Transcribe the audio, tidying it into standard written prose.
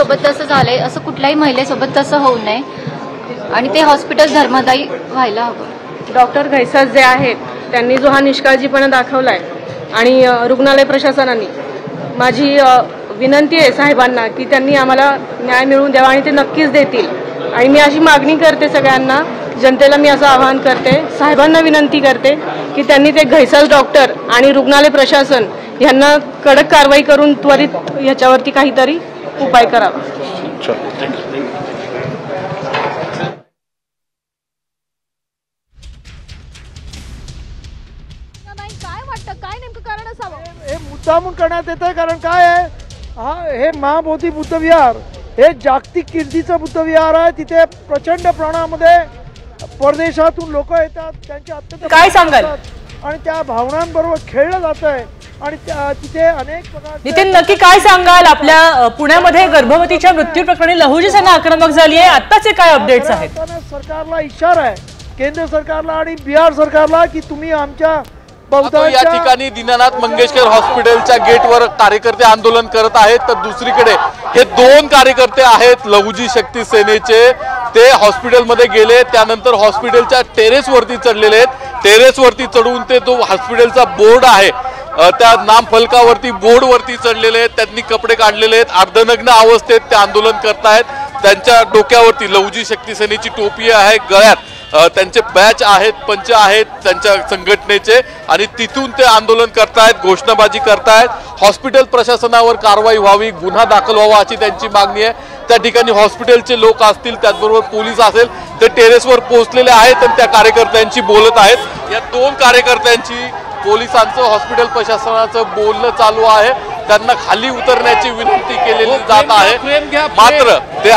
सोबत तसं झालंय, असं कुठल्याही महिलेसोबत तसं होऊ नये आणि ते हॉस्पिटल धर्मादायी व्हायला हवं। डॉक्टर घैसास जे आहेत त्यांनी जो हा निष्काळजीपणा दाखवलाय आणि रुग्णालय प्रशासनाने, माझी विनंती आहे साहेबांना की त्यांनी आम्हाला न्याय मिळवून द्यावा आणि ते नक्कीच देतील। आणि मी अशी मागणी करते सगळ्यांना, जनतेला मी असं आवाहन करते, साहेबांना विनंती करते की त्यांनी ते घैसास डॉक्टर आणि रुग्णालय प्रशासन यांना कडक कारवाई करून त्वरित ह्याच्यावरती काहीतरी उपाय करावा। काय वाटतं, काय नेमकं कारण असावं? हे मुद्दामून करण्यात येतं, कारण काय आहे, हे महाबोधी बुद्धविहार हे जागतिक कीर्तीचं बुद्धविहार आहे। तिथे प्रचंड प्रमाणामध्ये परदेशातून लोक येतात, त्यांचे अत्यंत काय सांगाल? आणि त्या भावनांबरोबर खेळलं जात आहे आणि तिथे अनेक प्रकारचे नितीन, नक्की काय सांगाल? आपल्या पुण्यामध्ये गर्भवतीच्या मृत्यू प्रकरणी लहुजी सेना आक्रमक झाली आहे, आताचे काय अपडेट्स आहेत? सरकारला इशारा आहे, केंद्र सरकारला आणि बिहार सरकारला, की तुम्ही आमच्या या ठिकाणी दीनानाथ मंगेशकर हॉस्पिटलच्या गेटवर कार्यकर्ते आंदोलन करत आहेत, तर दुसरीकडे हे दोन कार्यकर्ते आहेत लहुजी शक्ती सेनेचे, ते हॉस्पिटलमध्ये गेले, त्यानंतर हॉस्पिटलच्या टेरेसवरती चढलेले आहेत। टेरेसवरती चढून ते जो हॉस्पिटलचा बोर्ड आहे त्या नाम फलकावरती बोर्डवरती चढलेले आहेत, त्यांनी कपडे काढलेले आहेत, अर्धनग्न अवस्थेत ते आंदोलन करतायत। त्यांच्या डोक्यावरती लहुजी शक्ती सेनेची टोपी आहे, गळ्यात त्यांचे बॅच आहेत, पंच आहेत त्यांच्या संघटनेचे, आणि तिथून ते आंदोलन करतायत, घोषणाबाजी करतायत। हॉस्पिटल प्रशासनावर कारवाई व्हावी, गुन्हा दाखल व्हावा अशी त्यांची मागणी आहे। त्या ठिकाणी हॉस्पिटलचे लोक असतील, त्याचबरोबर पोलीस असेल, ते टेरेसवर पोहोचलेले आहेत आणि त्या कार्यकर्त्यांची बोलत आहेत। या दोन कार्यकर्त्यांची पोलिसांचं हॉस्पिटल प्रशासनाचं बोलणं चालू आहे, त्यांना खाली उतरण्याची विनंती केलेली जात आहे, मात्र ते